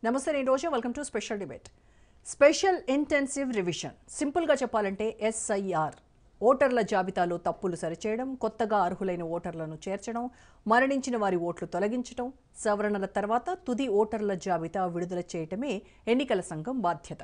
నమస్తే, నేను Roja. Welcome to special debate. Special intensive revision, సింపుల్గా చెప్పాలంటే SIR. ఓటర్ల జాబితాలో తప్పులు సరిచేయడం, కొత్తగా అర్హులైన ఓటర్లను చేర్చడం, మరణించిన వారి ఓట్లు తొలగించడం, సవరణల తర్వాత తుది ఓటర్ల జాబితా విడుదల చేయటమే ఎన్నికల సంఘం బాధ్యత.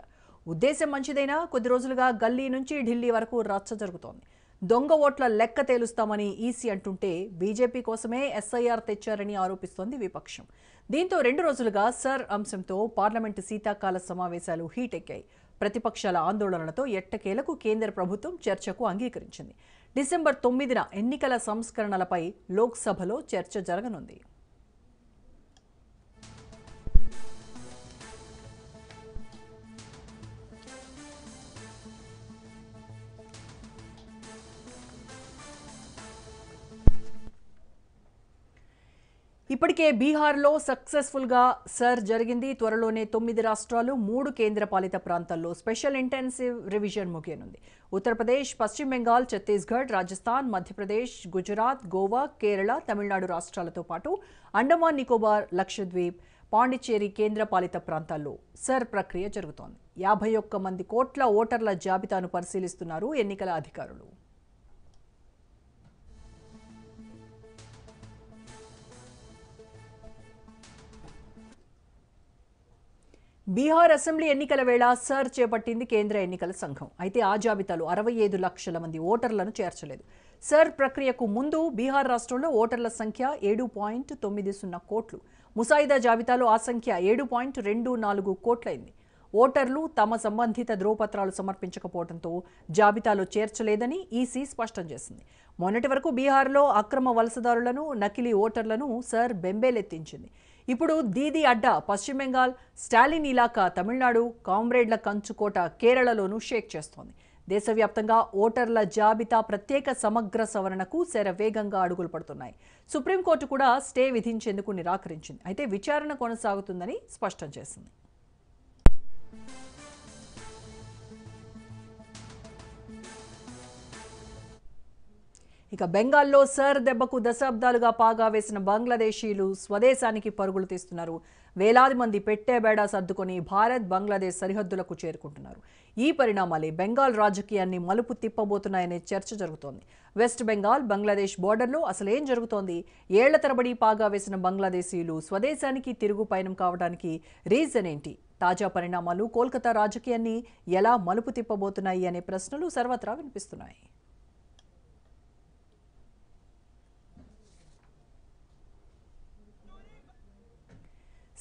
ఉద్దేశం మంచిదైనా కొద్ది రోజులుగా గల్లీ నుంచి ఢిల్లీ వరకు రచ్చ జరుగుతోంది. దొంగ ఓట్ల లెక్క తేలుస్తామని ఈసీ అంటుంటే బీజేపీ కోసమే SIR తెచ్చారని ఆరోపిస్తోంది విపక్షం. దీంతో 2 రోజులుగా సర్ అంశంతో పార్లమెంటు శీతాకాల సమావేశాలు హీటెక్కాయి. ప్రతిపక్షాల ఆందోళనలతో ఎట్టకేలకు కేంద్ర ప్రభుత్వం చర్చకు అంగీకరించింది. డిసెంబర్ 9న ఎన్నికల సంస్కరణలపై లోక్సభలో చర్చ జరగనుంది. ఇప్పటికే బీహార్లో సక్సెస్ఫుల్గా సర్ జరిగింది. త్వరలోనే 9 రాష్ట్రాలు, 3 కేంద్రపాలిత ప్రాంతాల్లో స్పెషల్ ఇంటెన్సివ్ రివిజన్ ముగియనుంది. ఉత్తరప్రదేశ్, పశ్చిమ బెంగాల్, ఛత్తీస్గఢ్, రాజస్థాన్, మధ్యప్రదేశ్, గుజరాత్, గోవా, కేరళ, తమిళనాడు రాష్ట్రాలతో పాటు అండమాన్ నికోబార్, లక్షద్వీప్, పాండిచ్చేరి కేంద్రపాలిత ప్రాంతాల్లో సర్ ప్రక్రియ జరుగుతోంది. 51 మంది కోట్ల ఓటర్ల జాబితాను పరిశీలిస్తున్నారు ఎన్నికల అధికారులు. బీహార్ అసెంబ్లీ ఎన్నికల వేళ సర్ చేపట్టింది కేంద్ర ఎన్నికల సంఘం. అయితే ఆ జాబితాలో 65 లక్షల మంది ఓటర్లను చేర్చలేదు. సర్ ప్రక్రియకు ముందు బీహార్ రాష్ట్రంలో ఓటర్ల సంఖ్య 7.90 కోట్లు. ముసాయిదా జాబితాలో ఆ సంఖ్య 7.24 కోట్లయింది. ఓటర్లు తమ సంబంధిత ధ్రువపత్రాలు సమర్పించకపోవడంతో జాబితాలో చేర్చలేదని ఈసీ స్పష్టం చేసింది. మొన్నటి వరకు బీహార్లో అక్రమ వలసదారులను, నకిలీ ఓటర్లను సర్ బెంబేలెత్తించింది. ఇప్పుడు దీదీ అడ్డా పశ్చిమ బెంగాల్, స్టాలిన్ ఇలాకా తమిళనాడు, కామ్రేడ్ల కంచుకోట కేరళలోనూ షేక్ చేస్తోంది. దేశవ్యాప్తంగా ఓటర్ల జాబితా ప్రత్యేక సమగ్ర సవరణకు శరవేగంగా అడుగులు పడుతున్నాయి. సుప్రీంకోర్టు కూడా స్టే విధించేందుకు నిరాకరించింది. అయితే విచారణ కొనసాగుతుందని స్పష్టం చేసింది. ఇక బెంగాల్లో సర్ దెబ్బకు దశాబ్దాలుగా పాగా వేసిన బంగ్లాదేశీయులు స్వదేశానికి పరుగులు తీస్తున్నారు. వేలాది మంది పెట్టేబేడా సర్దుకొని భారత్, బంగ్లాదేశ్ సరిహద్దులకు చేరుకుంటున్నారు. ఈ పరిణామాలే బెంగాల్ రాజకీయాన్ని మలుపు తిప్పబోతున్నాయనే చర్చ జరుగుతోంది. వెస్ట్ బెంగాల్, బంగ్లాదేశ్ బోర్డర్లో అసలేం జరుగుతోంది? ఏళ్ల తరబడి పాగా వేసిన బంగ్లాదేశీయులు స్వదేశానికి తిరుగు పయనం కావడానికి రీజన్ ఏంటి? తాజా పరిణామాలు కోల్కతా రాజకీయాన్ని ఎలా మలుపు తిప్పబోతున్నాయి అనే ప్రశ్నలు సర్వత్రా వినిపిస్తున్నాయి.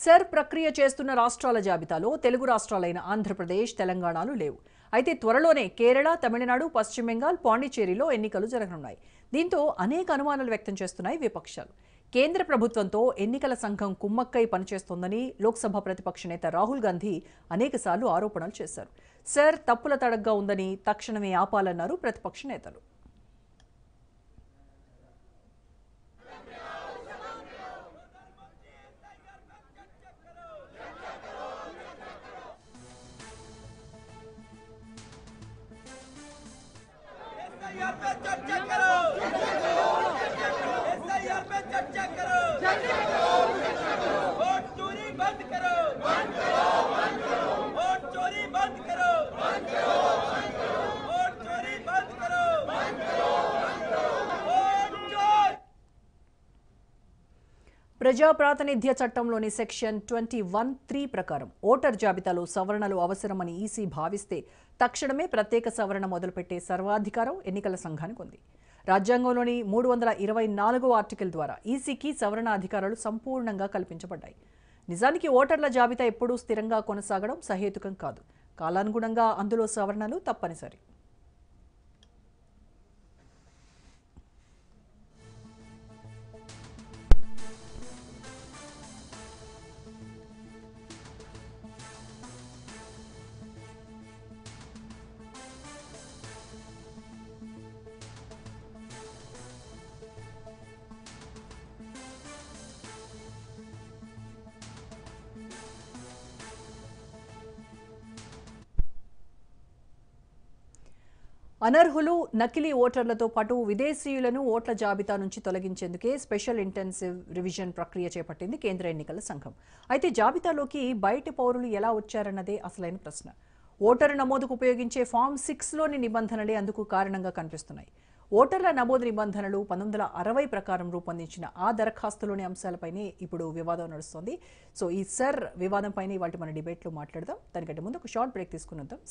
సర్ ప్రక్రియ చేస్తున్న రాష్ట్రాల జాబితాలో తెలుగు రాష్ట్రాలైన ఆంధ్రప్రదేశ్, తెలంగాణలు లేవు. అయితే త్వరలోనే కేరళ, తమిళనాడు, పశ్చిమ బెంగాల్, పాండిచ్చేరిలో ఎన్నికలు జరగనున్నాయి. దీంతో అనేక అనుమానాలు వ్యక్తం చేస్తున్నాయి విపక్షాలు. కేంద్ర ప్రభుత్వంతో ఎన్నికల సంఘం కుమ్మక్కై పనిచేస్తోందని లోక్సభ ప్రతిపక్ష నేత రాహుల్ గాంధీ అనేకసార్లు ఆరోపణలు చేశారు. సర్ తప్పుల తడగ్గా ఉందని తక్షణమే ఆపాలన్నారు ప్రతిపక్ష నేతలు. ప్రజా ప్రాతినిధ్య చట్టంలోని సెక్షన్ 21(3) ప్రకారం ఓటర్ జాబితాలో సవరణలు అవసరమని ఈసీ భావిస్తే తక్షణమే ప్రత్యేక సవరణ మొదలుపెట్టే సర్వాధికారం ఎన్నికల సంఘానికి ఉంది. రాజ్యాంగంలోని 324వ ఆర్టికల్ ద్వారా ఈసీకి సవరణ అధికారాలు సంపూర్ణంగా కల్పించబడ్డాయి. నిజానికి ఓటర్ల జాబితా ఎప్పుడూ స్థిరంగా కొనసాగడం సహేతుకం కాదు. కాలానుగుణంగా అందులో సవరణలు తప్పనిసరి. అనర్హులు నకిలీ ఓటర్లతో పాటు విదేశీయులను ఓట్ల జాబితా నుంచి తొలగించేందుకే స్పెషల్ ఇంటెన్సివ్ రివిజన్ ప్రక్రియ చేపట్టింది కేంద్ర ఎన్నికల సంఘం. అయితే జాబితాలోకి బయటి పౌరులు ఎలా వచ్చారన్నదే అసలైన ప్రశ్న. ఓటరు నమోదుకు ఉపయోగించే ఫామ్ 6లోని నిబంధనలే అందుకు కారణంగా కనిపిస్తున్నాయి. ఓటర్ల నమోదు నిబంధనలు 1960 ప్రకారం రూపొందించిన ఆ దరఖాస్తులోని అంశాలపైనే ఇప్పుడు వివాదం నడుస్తోంది. సో ఈ సర్ వివాదంపైన ఇవాళ మన డిబేట్లో మాట్లాడదాం. దానికంటే ముందు ఒక షార్ట్ బ్రేక్ తీసుకుని వద్దాం.